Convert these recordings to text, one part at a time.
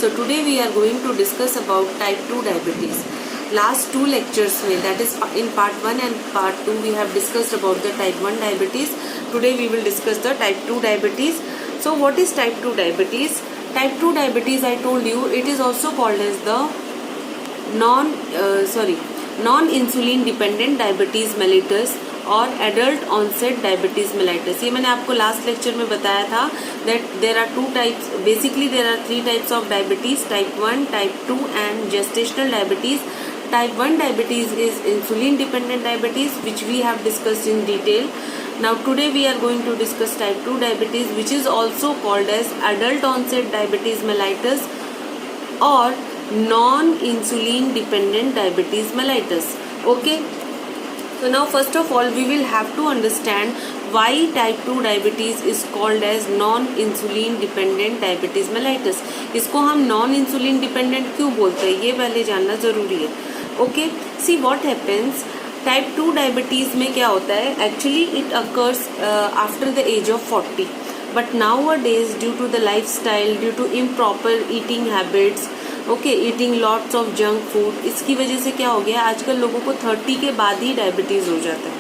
So today we are going to discuss about type 2 diabetes. Last two lectures में, that is in part 1 and part 2, we have discussed about the type 1 diabetes. Today we will discuss the type 2 diabetes. So what is type 2 diabetes? Type 2 diabetes, I told you, it is also called as the non-insulin dependent diabetes mellitus और adult onset diabetes mellitus. ये मैंने आपको last lecture में बताया था that there are two types, basically there are three types of diabetes, type 1, type 2 and gestational diabetes. Type 1 diabetes is insulin dependent diabetes, which we have discussed in detail. Now today we are going to discuss type 2 diabetes, which is also called as adult onset diabetes mellitus or non-insulin dependent diabetes mellitus. Okay. So now first of all we will have to understand why type 2 diabetes is called as non-insulin dependent diabetes mellitus. इसको हम non-insulin dependent क्यों बोलते हैं, ये पहले जानना ज़रूरी है. Okay, see what happens, type 2 diabetes में क्या होता है, actually it occurs after the age of 40, but nowadays due to the lifestyle, due to improper eating habits, okay, eating lots of junk food, इसकी वजह से क्या हो गया, आजकल लोगों को 30 के बाद ही डायबिटीज़ हो जाता है.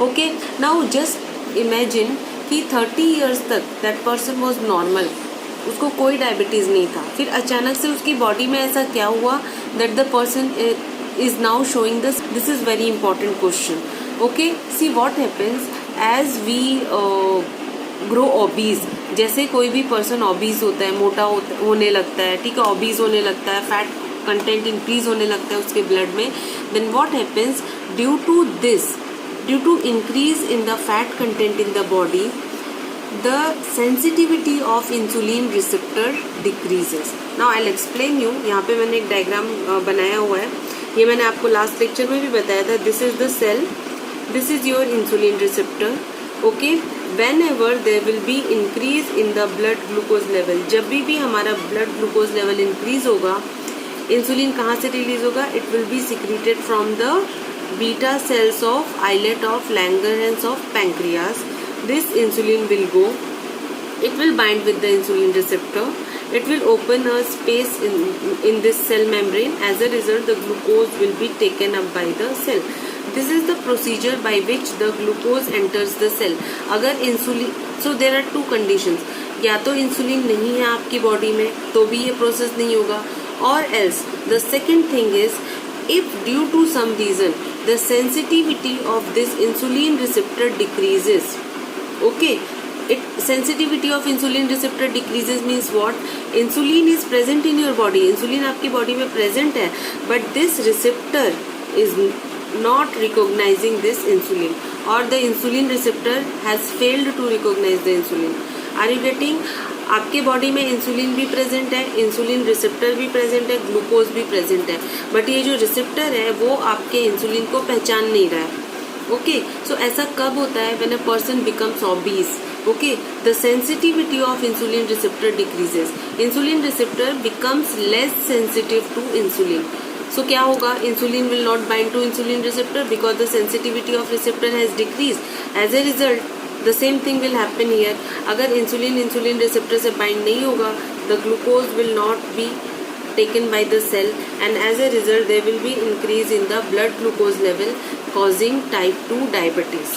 ओके, नाउ जस्ट इमेजिन कि 30 ईयर्स तक दैट पर्सन वॉज नॉर्मल, उसको कोई डायबिटीज़ नहीं था, फिर अचानक से उसकी बॉडी में ऐसा क्या हुआ that the person is now showing this is very important question. Okay, see what happens as we grow obese. जैसे कोई भी पर्सन obese होता है, मोटा होने लगता है, ठीक है, obese होने लगता है, फैट कंटेंट इंक्रीज होने लगता है उसके ब्लड में, then what happens due to increase in the fat content in the body, the sensitivity of insulin receptor decreases. Now I'll explain you. यहाँ पे मैंने एक डायग्राम बनाया हुआ है, ये मैंने आपको लास्ट लेक्चर में भी बताया था. This is the cell, this is your insulin receptor. Okay, whenever there will be increase in the blood glucose level, जब भी हमारा ब्लड ग्लूकोज लेवल इंक्रीज होगा, इंसुलिन कहाँ से रिलीज होगा, it will be secreted from the beta cells of islet of Langerhans of pancreas. This insulin will go, it will bind with the insulin receptor, it will open a space in this cell membrane. As a result, the glucose will be taken up by the cell. This is the procedure by which the glucose enters the cell. अगर insulin, so there are two conditions, या तो insulin नहीं है आपकी body में तो भी ये प्रोसेस नहीं होगा, और else the second thing is if due to some reason the sensitivity of this insulin receptor decreases. Okay, sensitivity of insulin receptor decreases means what? Insulin is present in your body, insulin आपकी body में present है, but this receptor is not recognizing this insulin, or the insulin receptor has failed to recognize the insulin. Are you getting? आपके body में insulin भी present है, insulin receptor भी present है, glucose भी प्रेजेंट है, बट ये जो रिसेप्टर है वो आपके इंसुलिन को पहचान नहीं रहा है. ओके, सो ऐसा कब होता है, when a person becomes obese. Okay, the sensitivity of insulin receptor decreases. Insulin receptor becomes less sensitive to insulin. So क्या होगा, insulin will not bind to insulin receptor because the sensitivity of receptor has decreased. As a result, the same thing will happen here. अगर insulin receptor से bind नहीं होगा, the glucose will not be taken by the cell, and as a result there will be increase in the blood glucose level, causing type 2 diabetes.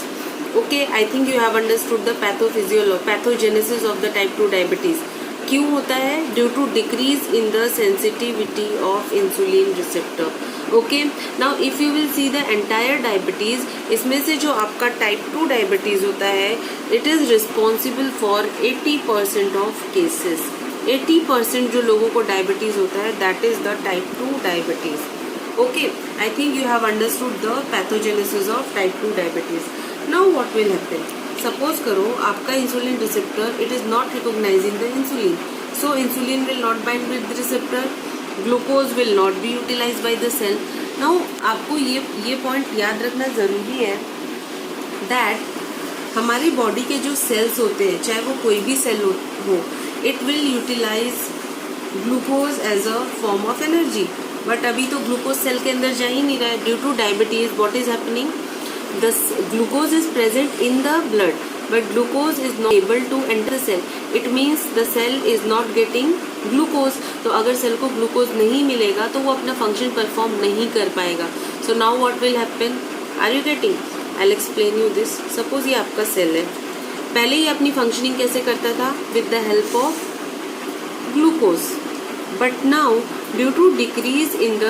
Okay, I think you have understood the pathogenesis of the type 2 diabetes. क्यों होता है? Due to decrease in the sensitivity of insulin receptor. Okay, now if you will see the entire diabetes, इसमें से जो आपका type 2 diabetes होता है, it is responsible for 80% of cases. 80% जो लोगों को डायबिटीज होता है, that is the type 2 diabetes. Okay, I think you have understood the pathogenesis of type 2 diabetes. Now what will happen? Suppose करो आपका insulin receptor, it is not recognizing the insulin, so insulin will not bind with the receptor, glucose will not be utilized by the cell. Now आपको ये point याद रखना ज़रूरी है that हमारी body के जो सेल्स होते हैं, चाहे वो कोई भी सेल हो, it will utilize glucose as a form of energy. But अभी तो ग्लूकोज सेल के अंदर जा ही नहीं रहा है. Due two diabetes what is happening, the glucose is present in the blood but glucose is not able to enter the cell. It means the cell is not getting glucose. तो अगर cell को glucose नहीं मिलेगा तो वो अपना function perform नहीं कर पाएगा। So now what will happen, are you getting? I will explain you this. Suppose ये आपका सेल है, पहले ही अपनी फंक्शनिंग कैसे करता था, with the help of glucose, but now due to decrease in the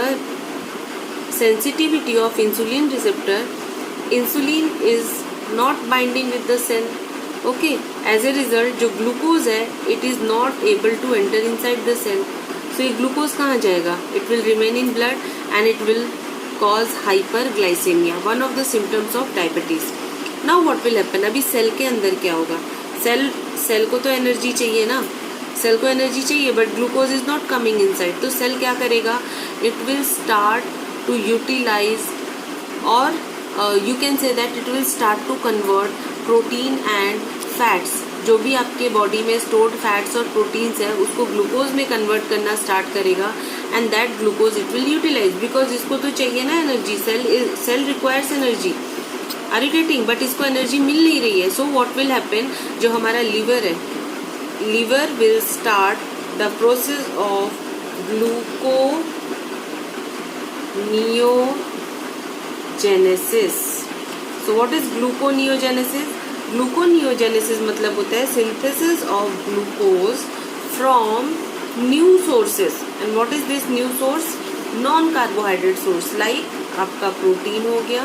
sensitivity of insulin receptor, insulin is not binding with the cell. Okay, as a result जो glucose है it is not able to enter inside the cell. So ये glucose कहाँ जाएगा? It will remain in blood and it will cause hyperglycemia, one of the symptoms of diabetes. Now what will happen? अभी cell के अंदर क्या होगा? Cell को तो एनर्जी चाहिए ना, सेल को एनर्जी चाहिए, but glucose is not coming inside. तो सेल क्या करेगा? It will start to utilize, or you can say that it will start to convert protein and fats, जो भी आपके बॉडी में stored fats और proteins है उसको ग्लूकोज में कन्वर्ट करना स्टार्ट करेगा, and that glucose it will utilize, because इसको तो चाहिए ना energy, cell requires energy, are you getting? बट इसको एनर्जी मिल नहीं रही है। so what will happen, जो हमारा लीवर है, liver will start the process of gluconeogenesis. So what is gluconeogenesis? Gluconeogenesis मतलब होता है synthesis of glucose from new sources. And what is this new source? Non-carbohydrate source, like आपका protein हो गया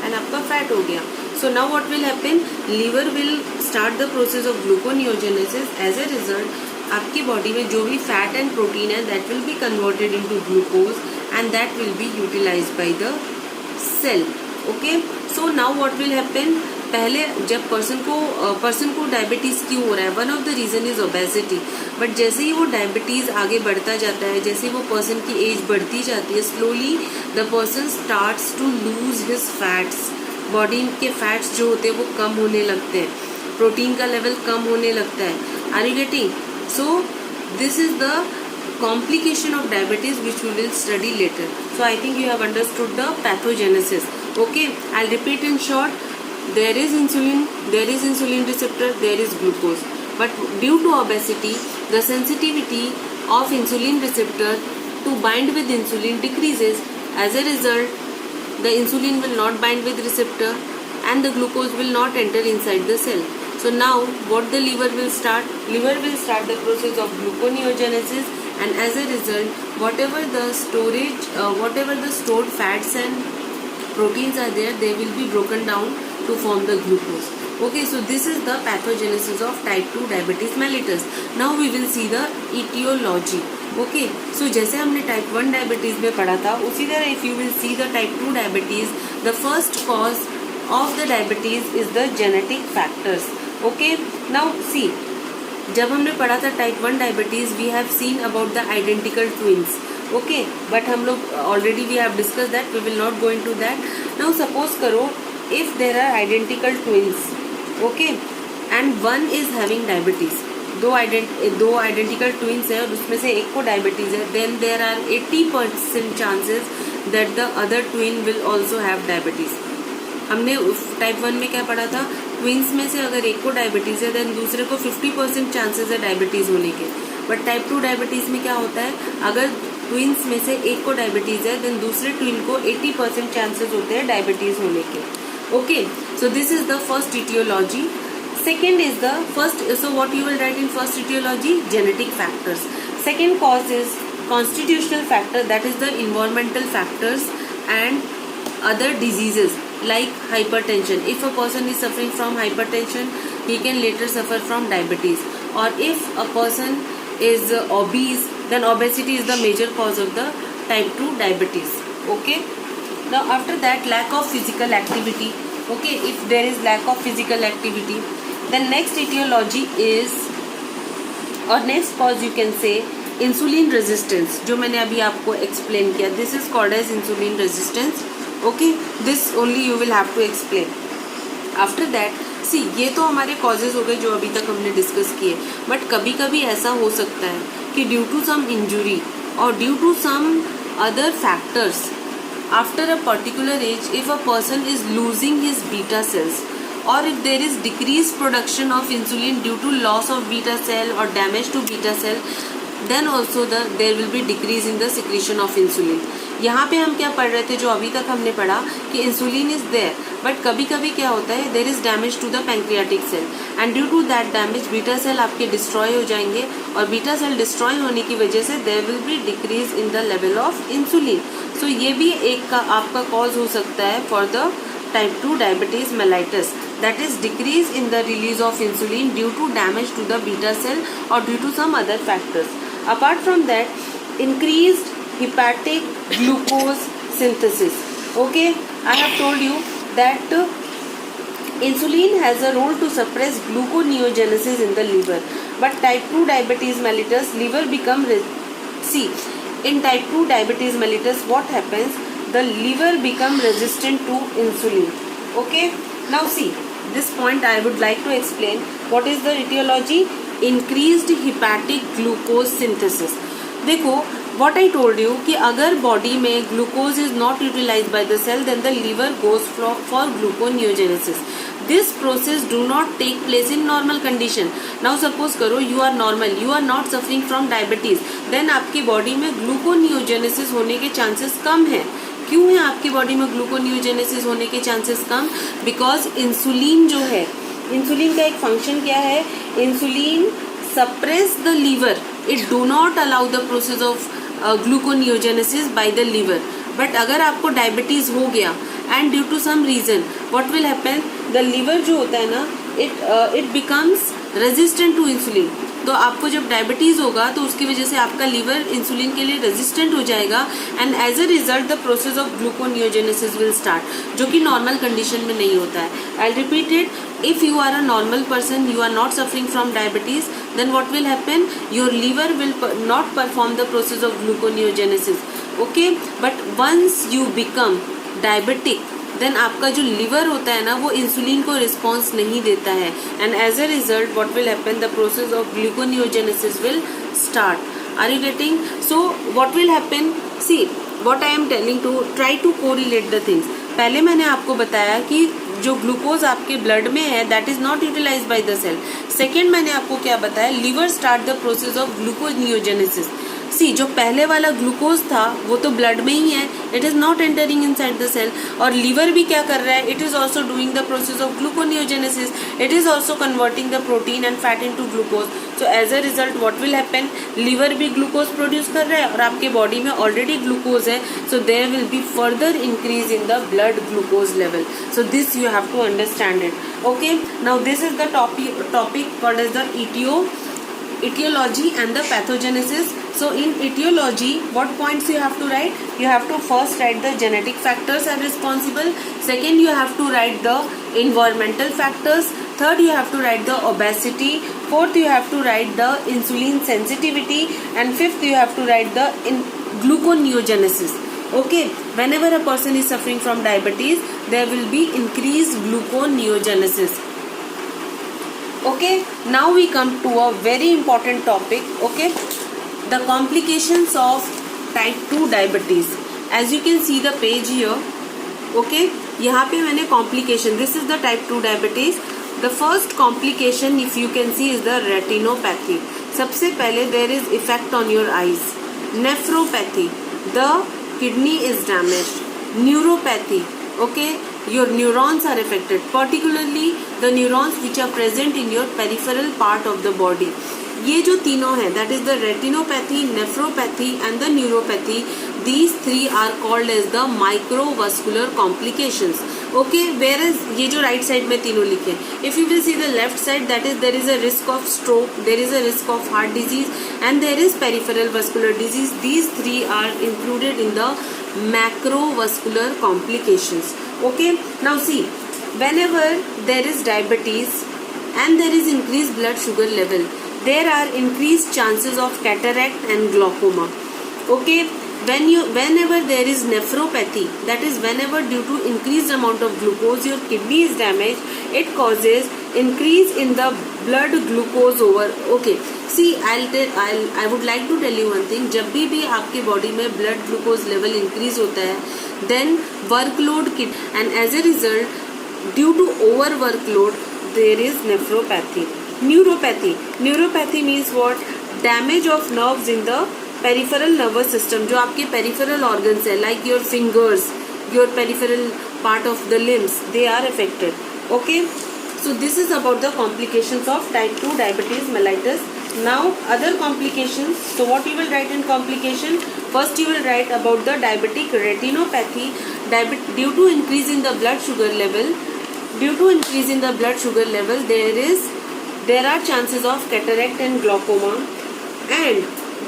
and आपका फैट हो गया. So now what will happen? Liver will start the process of gluconeogenesis. As a result, आपकी body में जो भी फैट एंड प्रोटीन है that will be converted into glucose and that will be utilized by the cell. Okay, so now what will happen? पहले जब person को diabetes क्यों हो रहा है? One of the reason is obesity, but जैसे ही वो डायबिटीज़ आगे बढ़ता जाता है, जैसे ही वो पर्सन की एज बढ़ती जाती है, slowly the person starts to lose his fats, body के फैट्स जो होते हैं वो कम होने लगते हैं, प्रोटीन का लेवल कम होने लगता है. Are you getting? So this is the complication of diabetes which we will study later. So I think you have understood the pathogenesis. Okay, I'll repeat in short. There is insulin receptor, there is glucose, but due to obesity the sensitivity of insulin receptor to bind with insulin decreases. As a result, the insulin will not bind with receptor and the glucose will not enter inside the cell. So now what the liver will start? Liver will start the process of gluconeogenesis, and as a result whatever the stored fats and proteins are there, they will be broken down to form the glucose. Okay, so this is the pathogenesis of type 2 diabetes mellitus. Now we will see the etiology. Okay, so जैसे हमने type 1 diabetes में पढ़ा था, उसी तरह if you will see the type 2 diabetes, the first cause of the diabetes is the genetic factors. Okay, now see, जब हमने पढ़ा था type 1 diabetes, we have seen about the identical twins. Okay, but हम लोग already we have discuss that, we will not go into that. Now suppose करो if there are identical twins, okay, and one is having diabetes, दो identical twins है और उसमें से एक को डायबिटीज है, then there are 80% chances that the other twin will also have diabetes. हमने टाइप 1 में क्या पढ़ा था? ट्विंस में से अगर एक को डायबिटीज़ है देन दूसरे को 50% चांसेस है डायबिटीज़ होने के. बट टाइप 2 डायबिटीज़ में क्या होता है? अगर ट्विंस में से एक को डायबिटीज़ है देन दूसरे ट्विन को 80% चांसेस होते हैं डायबिटीज़ होने के. Okay, so this is the first etiology. Second is the first, so what you will write in first etiology? Genetic factors. Second cause is constitutional factor, that is the environmental factors and other diseases like hypertension. If a person is suffering from hypertension, he can later suffer from diabetes. Or if a person is obese, then obesity is the major cause of the type 2 diabetes. Okay, now after that, lack of physical activity. Okay, if there is lack of physical activity, then next etiology is, or next cause you can say, insulin resistance, जो मैंने अभी आपको explain किया. This is called as insulin resistance. Okay, this only you will have to explain. After that see, ये तो हमारे causes हो गए जो अभी तक हमने डिस्कस किए. बट कभी कभी ऐसा हो सकता है कि ड्यू टू सम इंजुरी और due to some other factors, after a particular age, if a person is losing his beta cells, or if there is decreased production of insulin due to loss of beta cell or damage to beta cell, then also there will be decrease in the secretion of insulin. यहाँ पे हम क्या पढ़ रहे थे, जो अभी तक हमने पढ़ा कि इंसुलिन इज देयर, बट कभी कभी क्या होता है, there is damage to the pancreatic cell and due to that damage beta cell आपके डिस्ट्रॉय हो जाएंगे, और बीटा सेल डिस्ट्रॉय होने की वजह से there will be decrease in the level of insulin. So ये भी एक का आपका कॉज हो सकता है for the type 2 diabetes mellitus, that is decrease in the release of insulin due to damage to the beta cell or due to some other factors. Apart from that, increased hepatic glucose synthesis. Okay, I have told you that insulin has a role to suppress gluconeogenesis in the liver, but type 2 diabetes mellitus liver become see, in type 2 diabetes mellitus what happens, the liver become resistant to insulin. Okay, now see this point I would like to explain what is the etiology, increased hepatic glucose synthesis. देखो what I told you कि अगर body में glucose is not utilized by the cell, then the liver goes for gluconeogenesis. This process do not take place in normal condition. Now suppose करो you are normal, you are not suffering from diabetes, then आपकी body में gluconeogenesis होने के chances कम है। क्यों है आपकी body में ग्लूकोनियोजेनेसिस होने के चांसेस कम? बिकॉज इंसुलिन जो है, इंसुलिन का एक फंक्शन क्या है, insulin suppress the liver, it do not allow the process of gluconeogenesis by the liver. But अगर आपको डायबिटीज हो गया and due to some reason what will happen, the liver जो होता है ना, it becomes resistant to insulin. तो आपको जब डायबिटीज होगा तो उसकी वजह से आपका लीवर इंसुलिन के लिए रेजिस्टेंट हो जाएगा and as a result the process of gluconeogenesis will start, जो कि नॉर्मल कंडीशन में नहीं होता है। I repeat it, if you are a normal person, you are not suffering from diabetes, then what will happen, your liver will not perform the process of gluconeogenesis. Okay, but once you become diabetic, then आपका जो liver होता है ना वो insulin को response नहीं देता है and as a result what will happen, the process of gluconeogenesis will start. Are you getting? So what will happen, see what I am telling to try to correlate the things. पहले मैंने आपको बताया कि जो glucose आपके blood में है that is not utilize by the cell. Second मैंने आपको क्या बताया, liver start the process of gluconeogenesis. See जो पहले वाला ग्लूकोज था वो तो ब्लड में ही है, it is not entering inside the cell. और लीवर भी क्या कर रहा है, it is also doing the process of gluconeogenesis, it is also converting the protein and fat into glucose. So as a result what will happen, liver भी glucose produce कर रहा है और आपके बॉडी में ऑलरेडी ग्लूकोज है, so there will be further increase in the blood glucose level. So this you have to understand it. Okay, now this is the topic called as the etiology and the pathogenesis. So in etiology, what points you have to write? You have to first write the genetic factors are responsible. Second, you have to write the environmental factors. Third, you have to write the obesity. Fourth, you have to write the insulin sensitivity. And fifth, you have to write the gluconeogenesis. Okay, whenever a person is suffering from diabetes, there will be increased gluconeogenesis. Okay, now we come to a very important topic. Okay, the complications of type 2 diabetes. As you can see the page here. Okay, यहाँ पे मैंने complication, this is the type 2 diabetes. The first complication if you can see is the retinopathy. सबसे पहले there is effect on your eyes. Nephropathy, the kidney is damaged. Neuropathy, okay, your neurons are affected, particularly the neurons which are present in your peripheral part of the body. ये जो तीनों हैं, that is the retinopathy, nephropathy and the neuropathy, these three are called as the microvascular complications. Okay, whereas ये जो right side में तीनों लिखे हैं, if you will see the left side, that is there is a risk of stroke, there is a risk of heart disease and there is peripheral vascular disease. These three are included in the macrovascular complications. Okay, now see, whenever there is diabetes and there is increased blood sugar level, there are increased chances of cataract and glaucoma. Okay, whenever there is nephropathy, that is whenever due to increased amount of glucose your kidney is damaged, it causes increase in the blood glucose over. Okay, see I would like to tell you one thing, जब भी आपके body में blood glucose level increase होता है, then workload and as a result due to over workload there is nephropathy. Neuropathy means what? Damage of nerves in the peripheral nervous system, जो आपके peripheral organs है like your fingers, your peripheral part of the limbs, they are affected. Okay, so this is about the complications of type 2 diabetes mellitus. Now other complications, so what you will write in complication? First you will write about the diabetic retinopathy. Due to increase in the blood sugar level, there are chances of cataract and glaucoma, and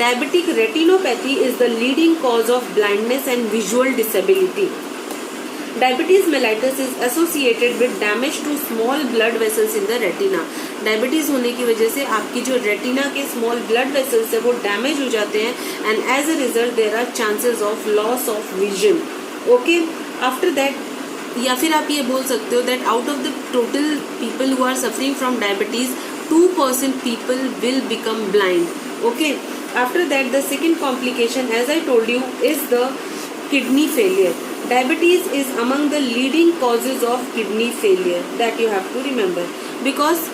diabetic retinopathy is the leading cause of blindness and visual disability. Diabetes mellitus is associated with damage to small blood vessels in the retina. Diabetes होने की वजह से आपकी जो retina के small blood vessels है वो damage हो जाते हैं, and as a result there are chances of loss of vision. Okay, after that, या फिर आप ये बोल सकते हो that out of the total people who are suffering from diabetes 2% people will become blind. Okay, after that the second complication as I told you is the kidney failure. Diabetes is among the leading causes of kidney failure, that you have to remember, because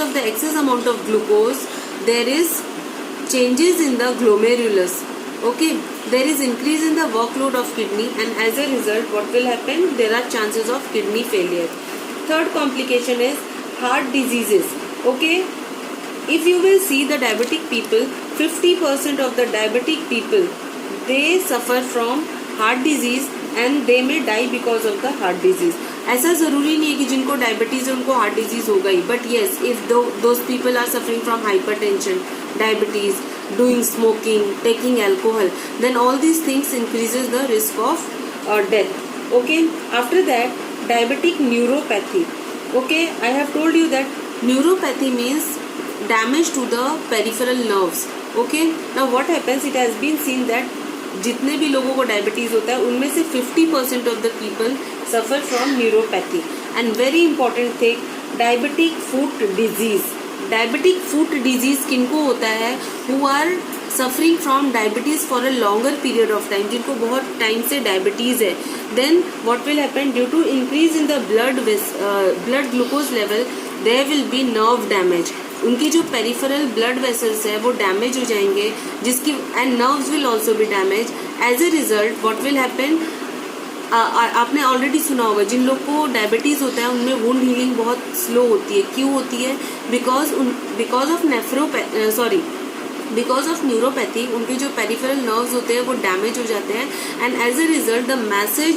of the excess amount of glucose there is changes in the glomerulus. Okay, there is increase in the workload of kidney, and as a result what will happen, there are chances of kidney failure. Third complication is heart diseases. Okay, if you will see the diabetic people, 50% of the diabetic people they suffer from heart disease and they may die because of the heart disease. ऐसा ज़रूरी नहीं है कि जिनको diabetes है उनको heart disease होगा ही, but yes if those people are suffering from hypertension, diabetes, doing smoking, taking alcohol, then all these things increases the risk of death. Okay, after that diabetic neuropathy. Okay, I have told you that neuropathy means damage to the peripheral nerves. Okay, now what happens, it has been seen that जितने भी लोगों को diabetes होता है उनमें से 50% of the people suffer from neuropathy. And very important thing, diabetic foot disease. Diabetic foot disease किनको होता है? Who are suffering from diabetes for a longer period of time, जिनको बहुत टाइम से डायबिटीज़ है. Then what will happen, due to increase in the blood glucose level there will be nerve damage. उनकी जो peripheral blood vessels है वो damage हो जाएंगे, जिसकी and nerves will also be damage. As a result what will happen, आपने already सुना होगा जिन लोग को डायबिटीज़ होता है उनमें वुंड हीलिंग बहुत स्लो होती है. क्यों होती है? बिकॉज ऑफ न्यूरोपैथी उनके जो पेरिफेरल नर्व्स होते हैं वो डैमेज हो जाते हैं, and as a result the message,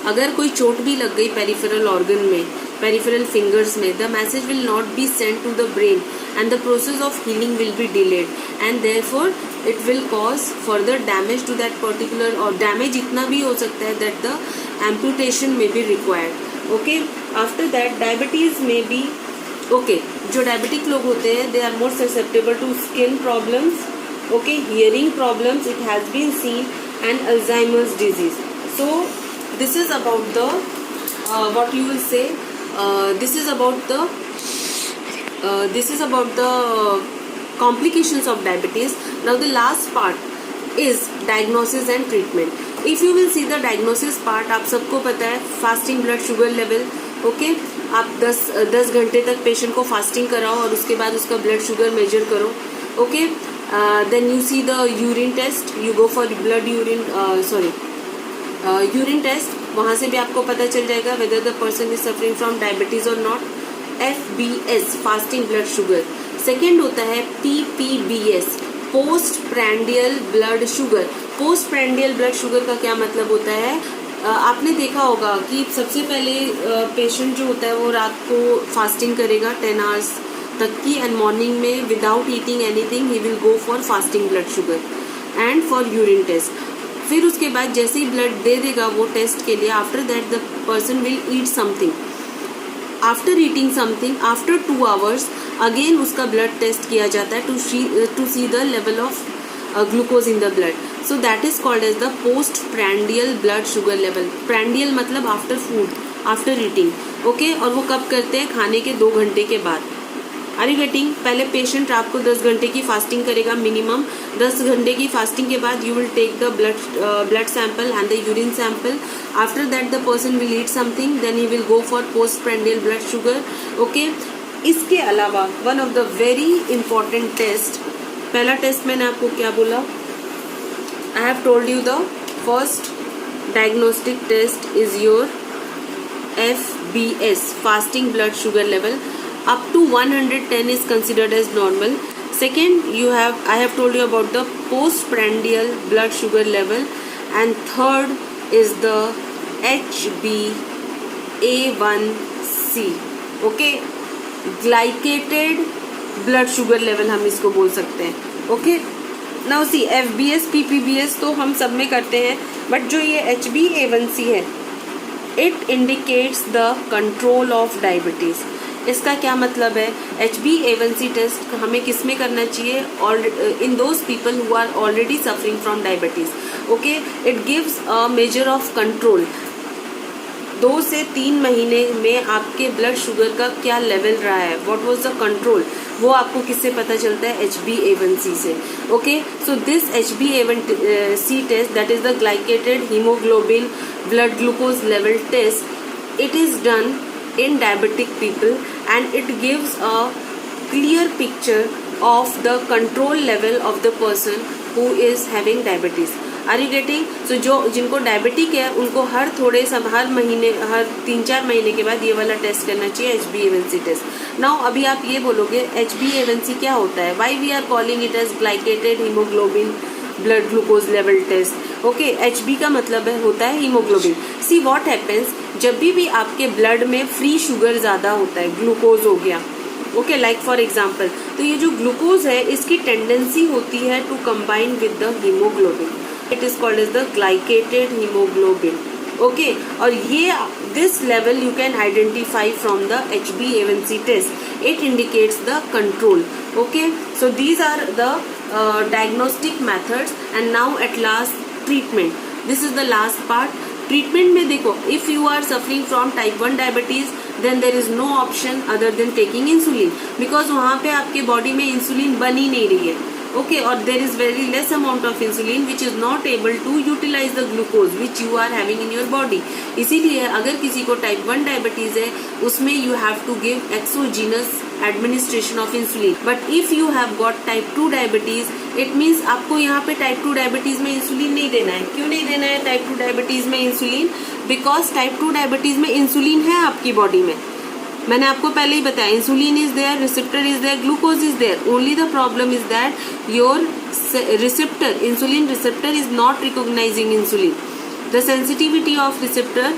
अगर कोई चोट भी लग गई पेरिफेरल ऑर्गन में, पेरिफेरल फिंगर्स में, the message will not be sent to the brain and the process of healing will be delayed, and therefore it will cause further damage to that particular, or damage इतना भी हो सकता है that the amputation may be required. Okay, after that diabetes may be, okay, जो diabetic लोग होते हैं they are more susceptible to skin problems, okay, hearing problems, it has been seen, and Alzheimer's disease. So this is about the what you will say, this is about the complications of diabetes. Now the last part is diagnosis and treatment. If you will see the diagnosis part, आप सबको पता है fasting blood sugar level. Okay, आप 10 घंटे तक patient को fasting कराओ और उसके बाद उसका ब्लड शुगर मेजर करो. Okay, then you see the urine test, you go for blood urine test. वहाँ से भी आपको पता चल जाएगा whether the person is suffering from diabetes or not. FBS fasting blood sugar. Second होता है PPBS post prandial blood sugar. Post prandial blood sugar का क्या मतलब होता है? आपने देखा होगा कि सबसे पहले पेशेंट जो होता है वो रात को फास्टिंग करेगा 10 आवर्स तक की, एंड मॉर्निंग में without eating anything he will go for fasting blood sugar and for urine test. फिर उसके बाद जैसे ही ब्लड दे देगा वो टेस्ट के लिए, after that the person will eat something. After eating something, after 2 hours again उसका ब्लड टेस्ट किया जाता है to see the level of glucose in the blood. So that is called as the post prandial blood sugar level. Prandial मतलब after food, after eating. Okay, और वो कब करते हैं? खाने के 2 घंटे के बाद. Are you getting? पहले पेशेंट रात को 10 घंटे की फास्टिंग करेगा मिनिमम. 10 घंटे की फास्टिंग के बाद you will take the blood sample and the urine sample. After that the person will eat something, then he will go for post prandial blood sugar. Okay, इसके अलावा one of the very important test पहला test मैंने आपको क्या बोला, I have told you the first diagnostic test is your FBS, fasting blood sugar level. Up to 110 is considered as normal. Second, I have told you about the postprandial blood sugar level, and third is the HbA1c. Okay, glycated blood sugar level हम इसको बोल सकते हैं. Okay, now see FBS, PPBS तो हम सब में करते हैं, बट जो ये HbA1c है, it indicates the control of diabetes. इसका क्या मतलब है, HbA1c टेस्ट हमें किस में करना चाहिए, in those people who are already suffering from diabetes. Okay, it gives a measure of control. 2 से 3 महीने में आपके ब्लड शुगर का क्या लेवल रहा है, व्हाट वाज द कंट्रोल, वो आपको किससे पता चलता है, HbA1c से. Okay, so this HbA1c test, that is the glycated haemoglobin blood glucose level test, it is done in diabetic people and it gives a clear picture of the control level of the person who is having diabetes. Are you getting? So जो जिनको diabetic है उनको हर 3-4 महीने के बाद ये वाला test करना चाहिए, HbA1c टेस्ट. नाउ अभी आप ये बोलोगे HbA1c क्या होता है, why we are calling it as glycated haemoglobin blood glucose level test. Okay, HB का मतलब होता है हीमोग्लोबिन. सी व्हाट हैपेंस, जब भी आपके ब्लड में फ्री शुगर ज़्यादा होता है, ग्लूकोज हो गया, ओके, लाइक फॉर एग्जांपल, तो ये जो ग्लूकोज है इसकी टेंडेंसी होती है to combine with the haemoglobin. It is called as the glycated haemoglobin. Okay, और ये this level you can identify from the HbA1c test. It indicates the control. Okay, so these are the diagnostic methods, and now at last treatment. This is the last part. Treatment में देखो, if you are suffering from type 1 diabetes, then there is no option other than taking insulin, because वहाँ पे आपके body में insulin बन ही नहीं रही है. Okay, or there is very less amount of insulin which is not able to utilize the glucose which you are having in your body. इसीलिए अगर किसी को type 1 diabetes है, उसमें you have to give exogenous administration of insulin. But if you have got type 2 diabetes, it means आपको यहाँ पे type 2 diabetes में इंसुलिन नहीं देना है. क्यों नहीं देना है type 2 diabetes में इंसुलिन? Because type 2 diabetes में इंसुलिन है आपकी बॉडी में. मैंने आपको पहले ही बताया, insulin is there, receptor is there, glucose is there. Only the problem is that your receptor, insulin receptor is not recognizing insulin. The sensitivity of receptor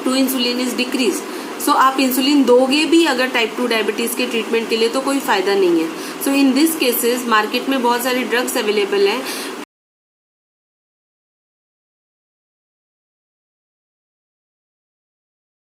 to insulin is decrease. So आप insulin दोगे भी अगर type 2 diabetes के treatment के लिए तो कोई फायदा नहीं है. सो इन दिस केसेस मार्केट में बहुत सारे ड्रग्स अवेलेबल हैं